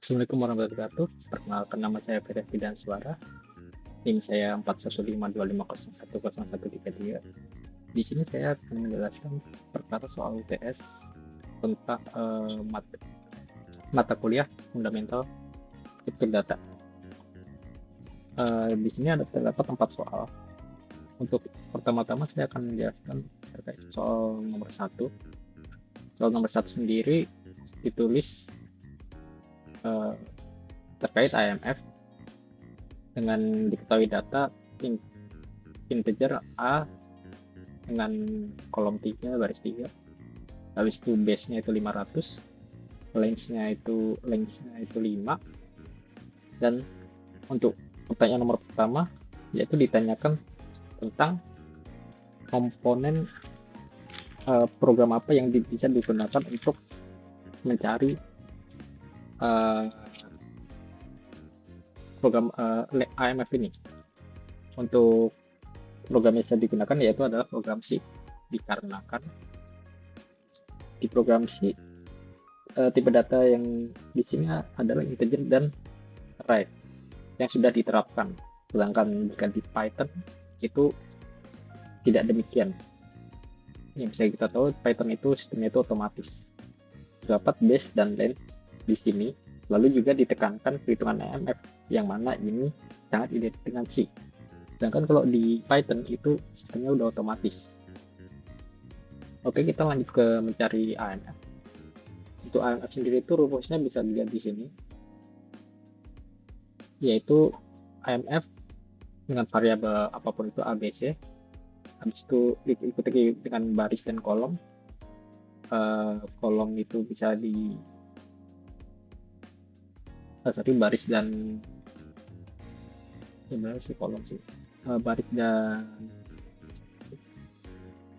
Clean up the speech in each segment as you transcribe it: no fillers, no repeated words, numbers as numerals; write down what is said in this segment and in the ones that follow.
Assalamualaikum warahmatullahi wabarakatuh. Perkenalkan, nama saya Ferry dan Suara. NIM saya 41520101133. Di sini saya akan menjelaskan perkara soal UTS tentang mata kuliah fundamental struktur data. Di sini terdapat 4 soal. Untuk pertama-tama saya akan menjelaskan terkait soal nomor 1. Soal nomor 1 sendiri ditulis terkait IMF dengan diketahui data integer A dengan kolom 3 baris 3, habis itu base-nya itu 500, length-nya itu 5, dan untuk pertanyaan nomor pertama yaitu ditanyakan tentang komponen program apa yang bisa digunakan untuk mencari program IMF ini. Untuk program yang bisa digunakan yaitu adalah program C, dikarenakan di program C tipe data yang di sini adalah integer dan array yang sudah diterapkan, sedangkan jika di Python itu tidak demikian. Yang bisa kita tahu, Python itu sistemnya itu otomatis, dapat base dan length di sini, lalu juga ditekankan perhitungan IMF yang mana ini sangat identik dengan C. Sedangkan kalau di Python itu sistemnya udah otomatis. Oke, kita lanjut ke mencari IMF. Untuk IMF sendiri itu rumusnya bisa dilihat di sini, yaitu IMF dengan variabel apapun itu ABC, habis itu diikuti dengan baris dan kolom. Kolom itu bisa baris dan sebenarnya sih kolom sih, baris dan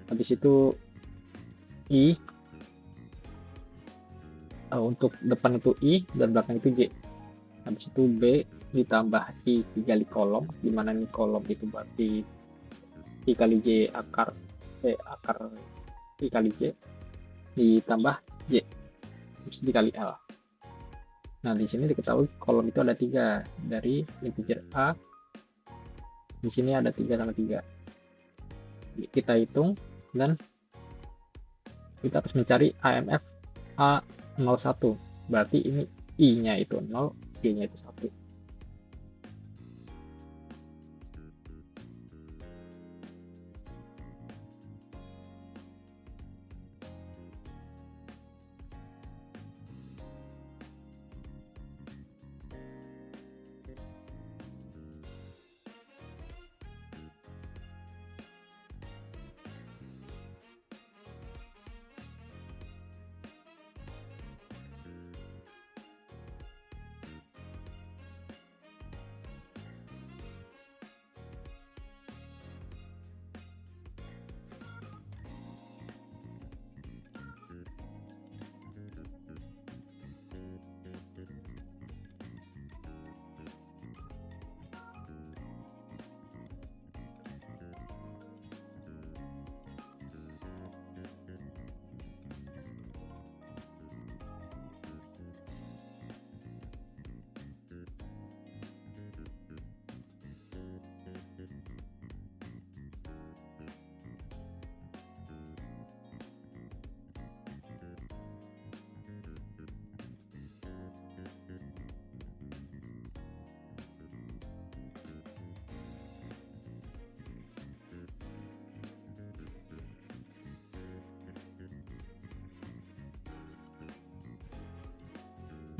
habis itu I, untuk depan itu I dan belakang itu J. Habis itu B ditambah I dikali kolom, dimana ini kolom itu berarti I kali J akar I kali J ditambah J terus dikali L. Nah, di sini diketahui kolom itu ada 3 dari integer A. Di sini ada 3 sama 3. Kita hitung dan kita harus mencari IMF A01. Berarti ini I-nya itu 0, J-nya itu 1.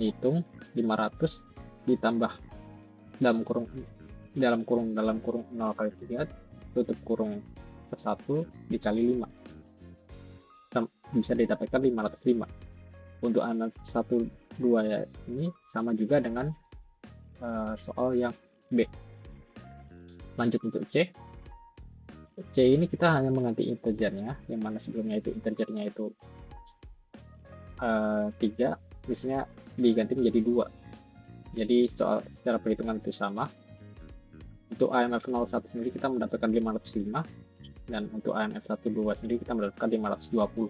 Hitung 500 ditambah dalam kurung 0 kali 3 tutup kurung ke 1 dikali 5 bisa didapatkan 505. Untuk anak 1 2 ya, ini sama juga dengan soal yang B. Lanjut untuk C ini kita hanya mengganti integernya, yang mana sebelumnya itu integernya itu 3, biasanya diganti menjadi 2. Jadi soal secara perhitungan itu sama. Untuk IMF 01 sendiri kita mendapatkan 505, dan untuk IMF 12 sendiri kita mendapatkan 520.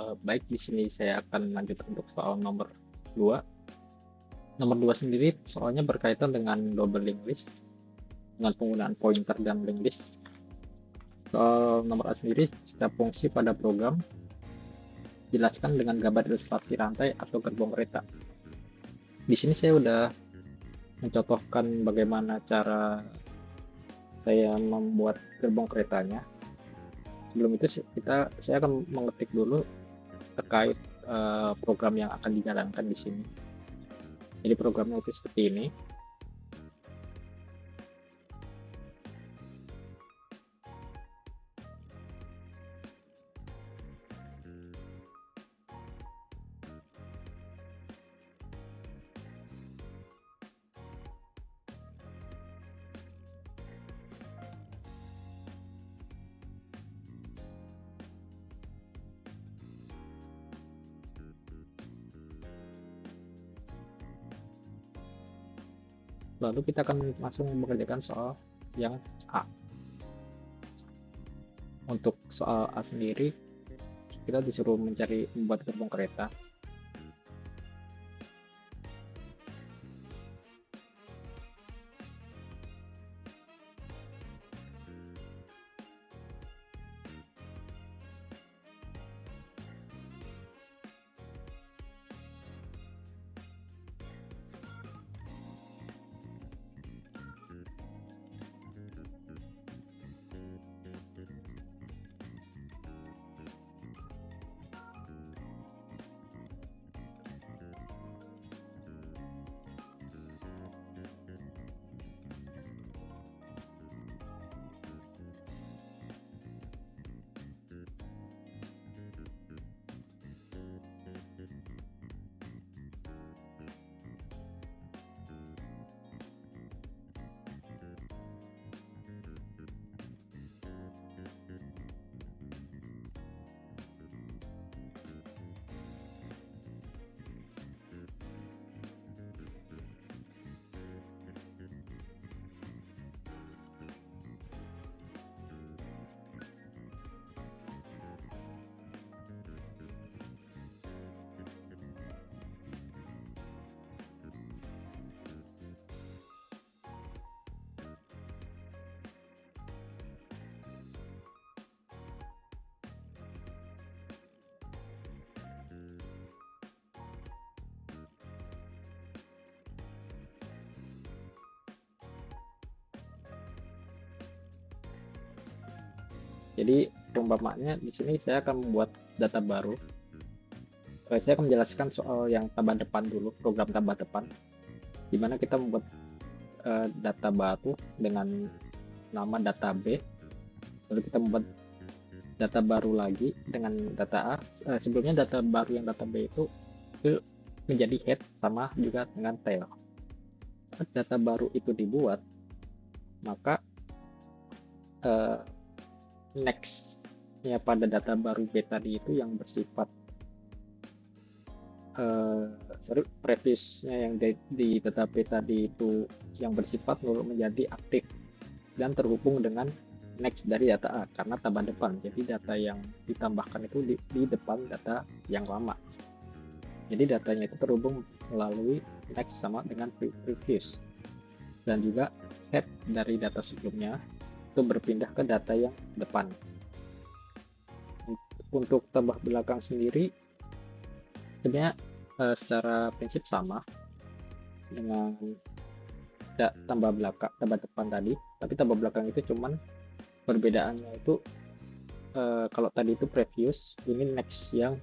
Baik, di sini saya akan lanjut untuk soal nomor 2. Nomor 2 sendiri soalnya berkaitan dengan double linked list dengan penggunaan pointer dan linked list. Soal nomor A sendiri, setiap fungsi pada program jelaskan dengan gambar ilustrasi rantai atau gerbong kereta. Di sini saya udah mencontohkan bagaimana cara saya membuat gerbong keretanya. Sebelum itu saya akan mengetik dulu terkait program yang akan dijalankan di sini. Jadi programnya itu seperti ini. Lalu kita akan langsung mengerjakan soal yang A. Untuk soal A sendiri, kita disuruh membuat gerbong kereta. Jadi perumpamaannya di sini saya akan membuat data baru. Saya akan menjelaskan soal yang tambah depan dulu, program tambah depan, di mana kita membuat data baru dengan nama data B. Lalu kita membuat data baru lagi dengan data A. Sebelumnya data baru yang data B itu menjadi head sama juga dengan tail. Saat data baru itu dibuat, maka next-nya pada data baru B tadi itu yang bersifat previous-nya yang di data B tadi itu yang bersifat null menjadi aktif dan terhubung dengan next dari data A karena tambah depan. Jadi data yang ditambahkan itu di depan data yang lama. Jadi datanya itu terhubung melalui next sama dengan previous, dan juga head dari data sebelumnya itu berpindah ke data yang depan. Untuk tambah belakang sendiri sebenarnya secara prinsip sama dengan tambah depan tadi, tapi tambah belakang itu cuman perbedaannya itu kalau tadi itu previous, ini next yang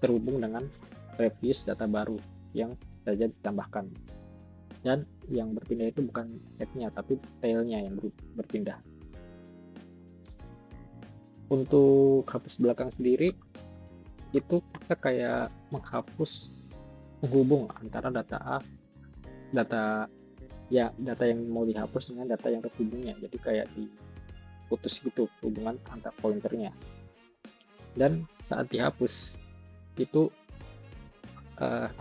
terhubung dengan previous data baru yang saja ditambahkan, dan yang berpindah itu bukan headnya tapi tailnya yang berpindah. Untuk hapus belakang sendiri itu kita kayak menghapus penghubung antara data yang mau dihapus dengan data yang terhubungnya, jadi kayak diputus gitu hubungan antar pointernya. Dan saat dihapus itu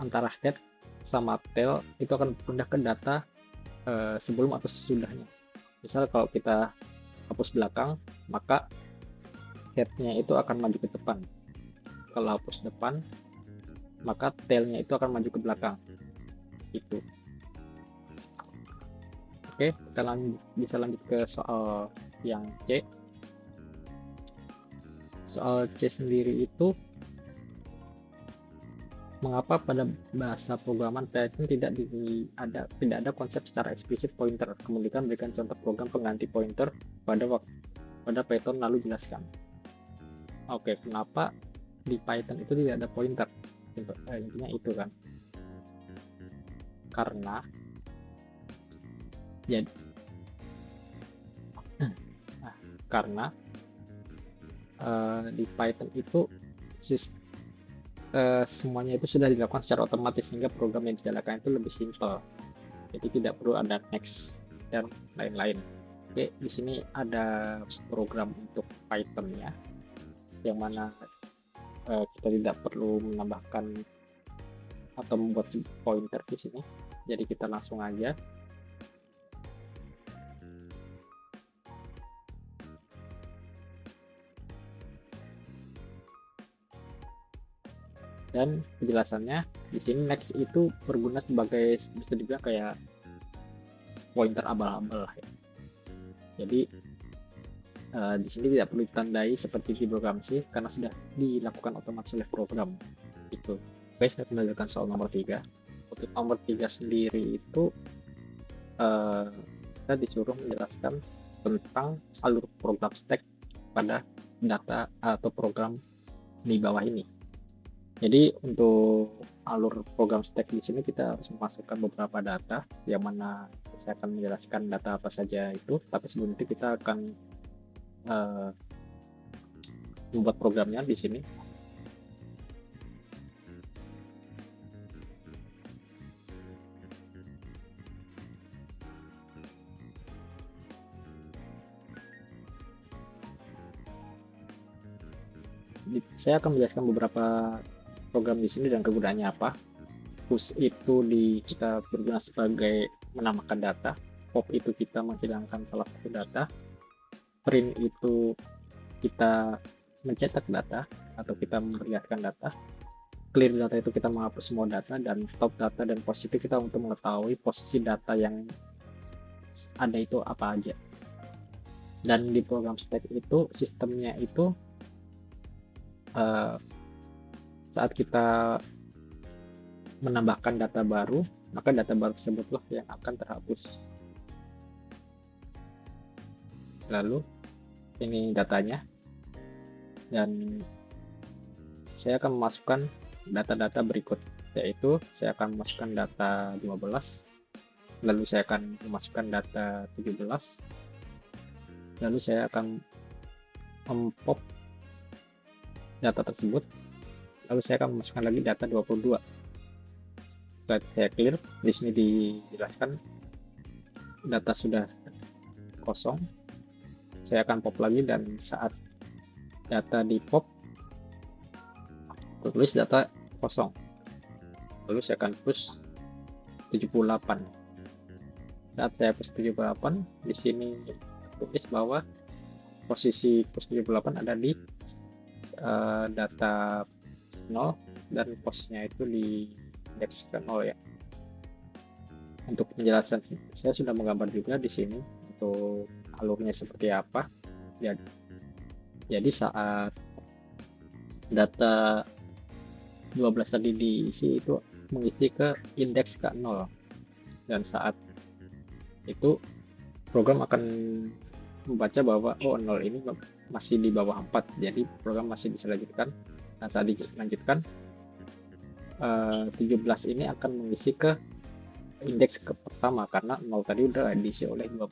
antara head sama tail itu akan pindah ke data sebelum atau sesudahnya. Misal kalau kita hapus belakang, maka headnya itu akan maju ke depan. Kalau hapus depan, maka tailnya itu akan maju ke belakang. Itu. Oke, kita bisa lanjut ke soal yang C. Soal C sendiri itu, mengapa pada bahasa programan Python tidak ada konsep secara eksplisit pointer? Kemudian berikan contoh program pengganti pointer pada Python lalu jelaskan. Oke, kenapa di Python itu tidak ada pointer? Intinya itu kan. Karena di Python itu semuanya itu sudah dilakukan secara otomatis sehingga program yang dijalankan itu lebih simpel. Jadi tidak perlu ada next dan lain-lain. Oke, di sini ada program untuk Python-nya, yang mana kita tidak perlu menambahkan atau membuat pointer di sini. Jadi kita langsung aja. Dan penjelasannya di sini next itu berguna sebagai, bisa dibilang kayak pointer abal-abal ya. Jadi di sini tidak perlu ditandai seperti di program C karena sudah dilakukan otomatis oleh program itu. Oke, saya kembalikan soal nomor 3. Untuk nomor 3 sendiri itu kita disuruh menjelaskan tentang alur program stack pada data atau program di bawah ini. Jadi untuk alur program stack di sini kita harus memasukkan beberapa data, yang mana saya akan menjelaskan data apa saja itu. Tapi sebelum itu kita akan membuat programnya di sini. Saya akan menjelaskan beberapa program di sini dan kegunaannya apa. Push itu kita berguna sebagai menambahkan data. Pop itu kita menghilangkan salah satu data. Print itu kita mencetak data atau kita memperlihatkan data. Clear data itu kita menghapus semua data, dan top data dan positif kita untuk mengetahui posisi data yang ada itu apa aja. Dan di program stack itu sistemnya itu saat kita menambahkan data baru, maka data baru tersebutlah yang akan terhapus. Lalu ini datanya, dan saya akan memasukkan data-data berikut, yaitu saya akan memasukkan data 15, lalu saya akan memasukkan data 17, lalu saya akan mempop data tersebut, lalu saya akan memasukkan lagi data 22. Setelah saya clear, di sini dijelaskan data sudah kosong. Saya akan pop lagi, dan saat data di pop tulis data kosong, lalu saya akan push 78. Saat saya push 78, di sini tulis bahwa posisi push 78 ada di data 0, dan posnya itu di indeks ke 0 ya. Untuk penjelasan saya sudah menggambar juga di sini untuk alurnya seperti apa. Jadi saat data 12 tadi diisi itu mengisi ke indeks ke 0, dan saat itu program akan membaca bahwa 0 ini masih di bawah 4, jadi program masih bisa lanjutkan. Nah, saat dilanjutkan 17 ini akan mengisi ke indeks ke pertama karena 0 tadi udah diisi oleh 12.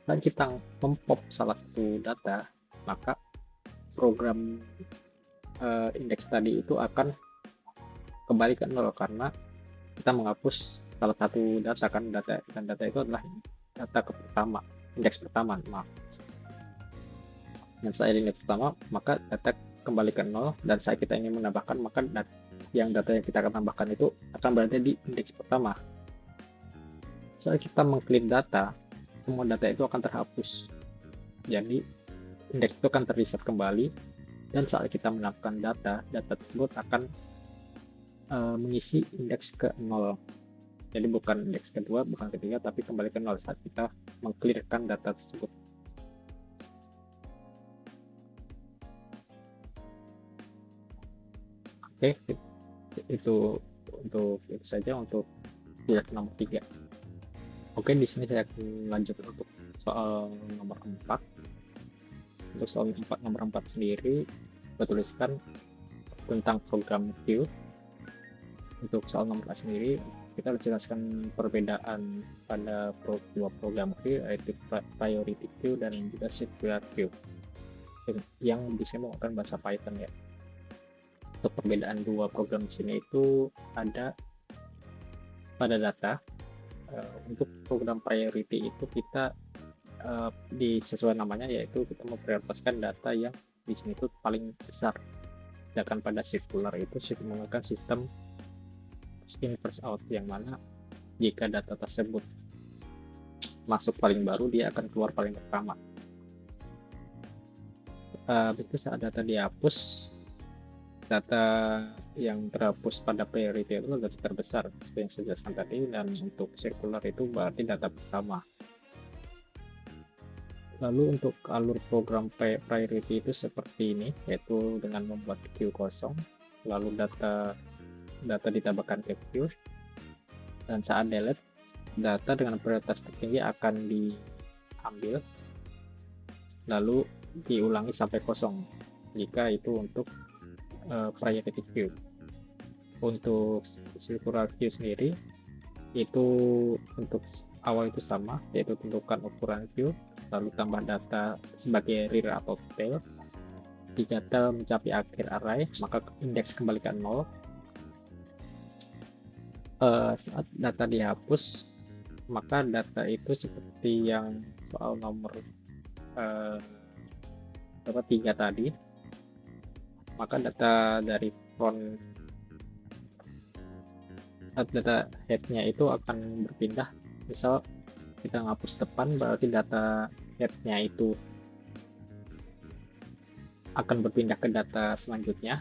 Dan kita mempop salah satu data, maka program indeks tadi itu akan kembali ke 0 karena kita menghapus salah satu data kan, dan data itu adalah data ke pertama, indeks pertama, maaf. Dan saat indeks pertama, maka data kembali ke 0, dan saat kita ingin menambahkan, maka data yang kita akan tambahkan itu akan berada di indeks pertama. Saat kita mengclean data, semua data itu akan terhapus. Jadi indeks itu akan terreset kembali, Dan saat kita menambahkan data tersebut akan mengisi indeks ke 0. Jadi bukan indeks kedua, bukan ketiga, tapi kembali ke 0 saat kita mengclearkan data tersebut. Oke, itu saja untuk penjelasan nomor 3. Oke, di sini saya akan lanjut untuk soal nomor 4. Untuk soal nomor 4 sendiri, saya tuliskan tentang program queue. Untuk soal nomor 4 sendiri, kita harus jelaskan perbedaan pada dua program queue, yaitu priority queue dan juga circular queue, yang di sini menggunakan bahasa Python ya. Untuk perbedaan dua program di sini itu ada pada data. Untuk program priority itu kita sesuai namanya, yaitu kita memprioritaskan data yang di sini itu paling besar. Sedangkan pada circular itu menggunakan sistem first in first out, yang mana jika data tersebut masuk paling baru, dia akan keluar paling pertama. Itu saat data dihapus, data yang terhapus pada priority itu data terbesar seperti yang saya jelaskan tadi, dan untuk circular itu berarti data pertama. Lalu untuk alur program priority itu seperti ini, yaitu dengan membuat queue kosong, lalu data ditambahkan ke queue, dan saat delete, data dengan prioritas tertinggi akan diambil lalu diulangi sampai kosong jika itu untuk priority queue. Untuk circular queue sendiri itu untuk awal itu sama, yaitu tentukan ukuran queue, lalu tambah data sebagai rear atau tail. Jika tail mencapai akhir array, maka indeks kembali ke 0. Saat data dihapus, maka data itu seperti yang soal nomor 3 tadi, maka data dari front, data headnya itu akan berpindah. Misal kita ngapus depan, berarti data headnya itu akan berpindah ke data selanjutnya.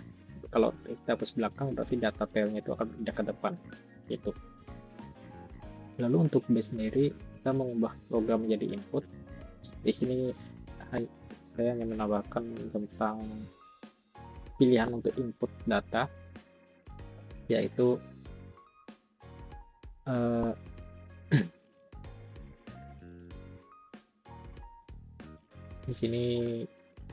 Kalau kita hapus belakang, berarti data tailnya itu akan berpindah ke depan gitu. Lalu untuk base sendiri, kita mengubah program menjadi input. Di sini saya hanya menambahkan tentang pilihan untuk input data, yaitu di sini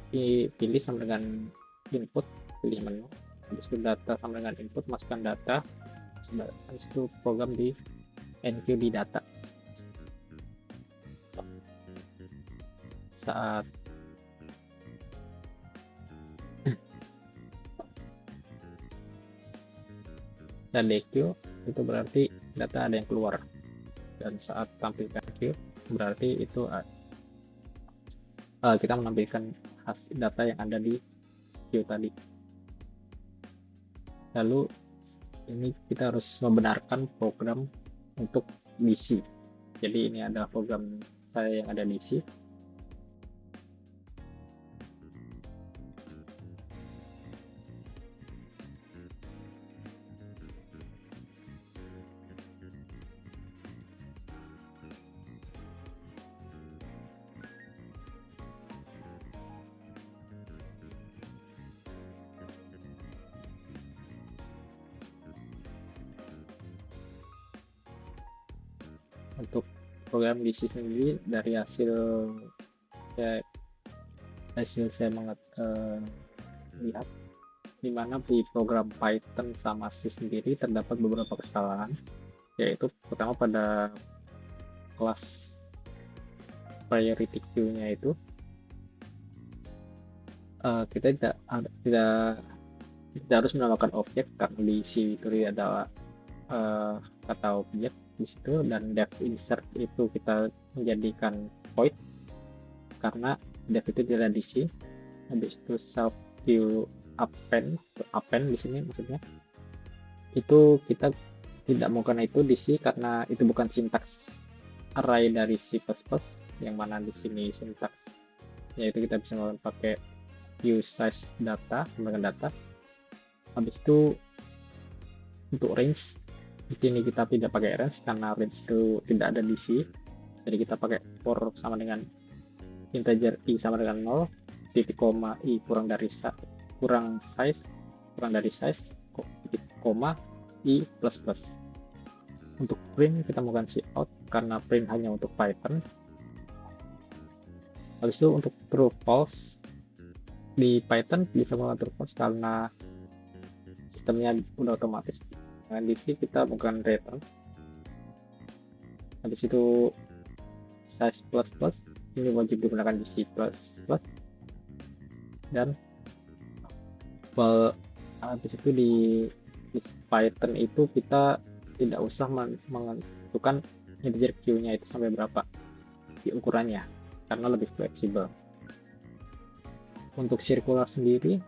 dipilih sama dengan input, pilih menu, habis itu data sama dengan input, masukkan data, habis itu program di enqueue di data. Saat dequeue itu berarti data ada yang keluar, dan saat tampilkan queue berarti itu kita menampilkan hasil data yang ada di queue tadi. Lalu ini kita harus membenarkan program untuk DC. Jadi ini adalah program saya yang ada DC. Untuk program DC sendiri, dari hasil saya lihat di mana di program Python sama C sendiri terdapat beberapa kesalahan, yaitu pertama pada kelas priority queue-nya itu kita tidak harus menambahkan objek, karena di C itu adalah kata objek di situ, dan def insert itu kita menjadikan void karena def itu tidak di C. Habis itu self queue append di sini maksudnya itu kita tidak melakukan itu di C karena itu bukan sintaks array dari C++, yang mana di sini sintaks yaitu kita bisa melakukan pakai view size data, menggunakan data. Habis itu untuk range, di sini kita tidak pakai range karena range itu tidak ada di C. Jadi kita pakai for sama dengan integer i sama dengan 0, titik koma i kurang dari size, titik koma i plus plus. Untuk print kita menggunakan cout karena print hanya untuk Python. Habis itu untuk true false di Python bisa menggunakan true false karena sistemnya udah otomatis. Nah, di C kita menggunakan return. Habis itu size plus plus ini wajib digunakan di C++. Dan habis itu di Python itu kita tidak usah menentukan integer Q-nya itu sampai berapa ukurannya karena lebih fleksibel. Untuk circular sendiri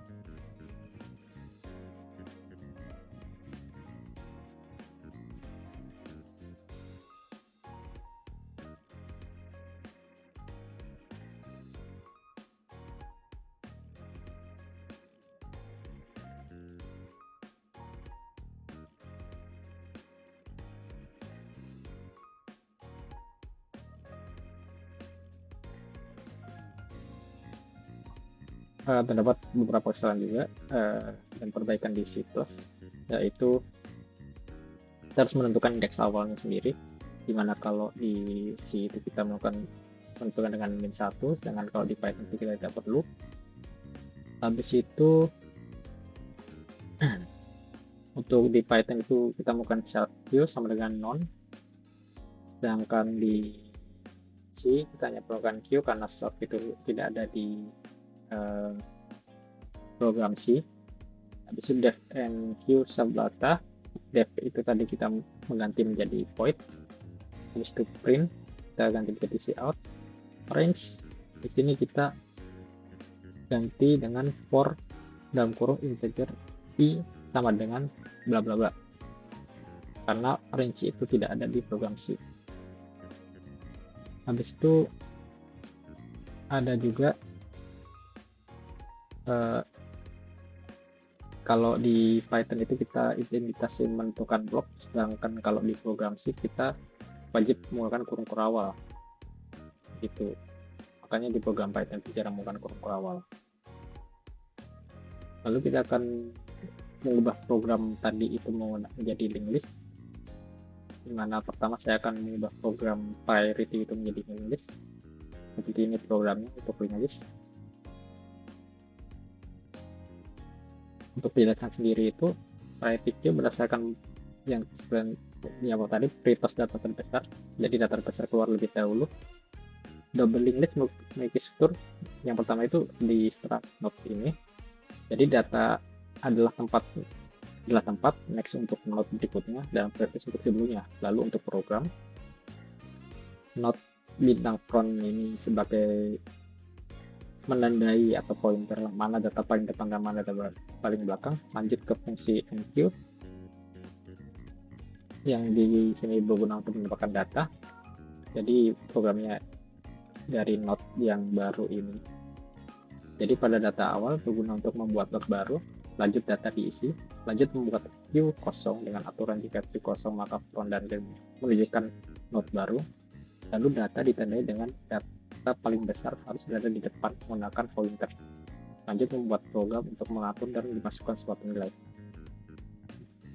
terdapat beberapa kesalahan juga dan perbaikan di C++, yaitu kita harus menentukan indeks awalnya sendiri, dimana kalau di C itu kita menentukan dengan min 1, sedangkan kalau di Python itu kita tidak perlu. Habis itu untuk di Python itu kita melakukan self Q sama dengan none, sedangkan di C kita hanya melakukan Q karena self itu tidak ada di program C. Habis itu def and Q sub data, def itu tadi kita mengganti menjadi void. Habis itu print kita ganti menjadi cout. Range di sini kita ganti dengan for dalam kurung integer i sama dengan bla bla bla, karena range itu tidak ada di program C. Habis itu ada juga kalau di Python itu kita identitas menentukan blok, sedangkan kalau di program C kita wajib menggunakan kurung kurawal gitu. Makanya di program Python itu jarang menggunakan kurung kurawal. Lalu kita akan mengubah program tadi itu menjadi linked list, dimana pertama saya akan mengubah program priority itu menjadi linked list. Seperti ini programnya untuk linked list. Untuk penjelasan sendiri itu priority queue berdasarkan yang tadi prioritas data terbesar, jadi data terbesar keluar lebih dahulu. Double linked list make sure yang pertama itu di struct node ini, jadi data adalah tempat next untuk node berikutnya dan previous untuk sebelumnya. Lalu untuk program, node bintang front ini sebagai menandai atau pointer mana data paling depan dan mana data paling belakang. Lanjut ke fungsi enqueue yang di sini berguna untuk mendapatkan data. Jadi programnya dari node yang baru ini. Jadi pada data awal berguna untuk membuat node baru. Lanjut data diisi. Lanjut membuat queue kosong dengan aturan jika queue kosong maka front dan rear menunjukkan node baru. Lalu data ditandai dengan data paling besar harus berada di depan menggunakan pointer. Lanjut membuat program untuk mengatur dan dimasukkan suatu nilai.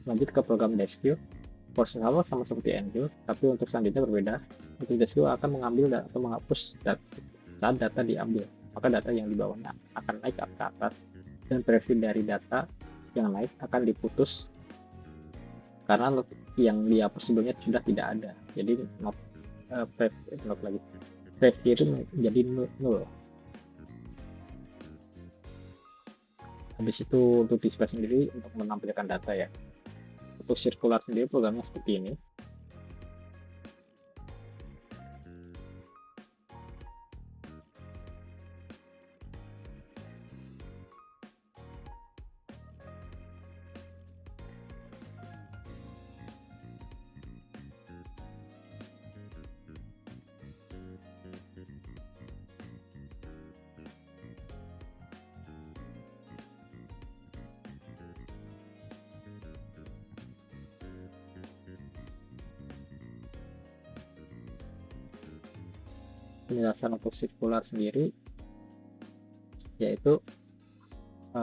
Lanjut ke program deskqueue. Proses awal sama seperti enqueue, tapi untuk selanjutnya berbeda. Untuk deskqueue akan mengambil atau menghapus data saat data diambil, maka data yang di bawahnya akan naik ke atas dan preview dari data yang naik akan diputus karena yang dihapus sebelumnya sudah tidak ada. Jadi preview itu menjadi 0. Habis itu untuk display sendiri untuk menampilkan data ya. Untuk circular sendiri programnya seperti ini. penjelasan untuk sirkular sendiri, yaitu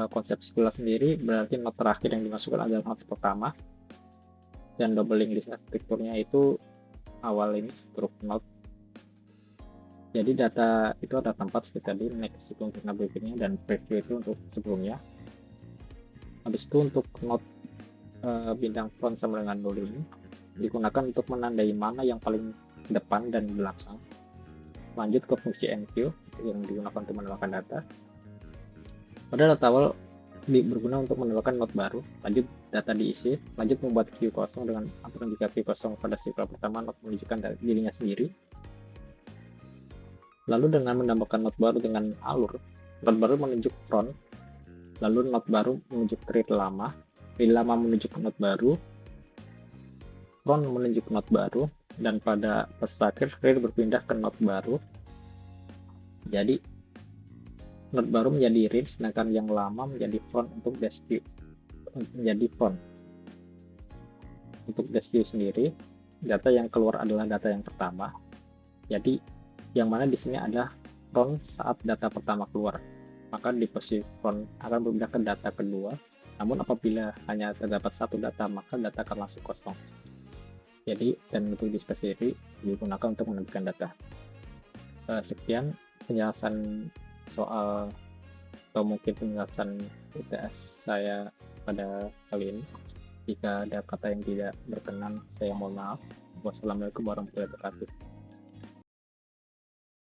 konsep sirkular sendiri berarti not terakhir yang dimasukkan adalah not pertama, dan doubling list strukturnya itu awal ini struk not. Jadi data itu ada tempat seperti tadi, next itu untuk berikutnya, dan preview itu untuk sebelumnya. Habis itu untuk not bidang front sama dengan null ini digunakan untuk menandai mana yang paling depan dan belakang. Lanjut ke fungsi enqueue yang digunakan untuk menambahkan data. Pada data awal berguna untuk menambahkan not baru. Lanjut data diisi. Lanjut membuat queue kosong dengan aturan jika queue kosong pada sirkular pertama not menunjukkan dirinya sendiri. Lalu dengan menambahkan not baru dengan alur, not baru menunjuk front, lalu not baru menunjuk read lama menunjuk not baru, front menunjuk not baru, dan pada pas akhir read berpindah ke not baru. Jadi not baru menjadi read, sedangkan yang lama menjadi front untuk dash queue, menjadi front. Untuk dash queue sendiri, data yang keluar adalah data yang pertama. Jadi yang mana di sini adalah front saat data pertama keluar, maka di posisi front akan berpindah ke data kedua. Namun apabila hanya terdapat satu data, maka data akan langsung kosong. Jadi, dan untuk display sendiri digunakan untuk menambahkan data. Sekian penjelasan soal atau mungkin penjelasan UTS saya pada kali ini. Jika ada kata yang tidak berkenan, saya mohon maaf. Wassalamualaikum warahmatullahi wabarakatuh.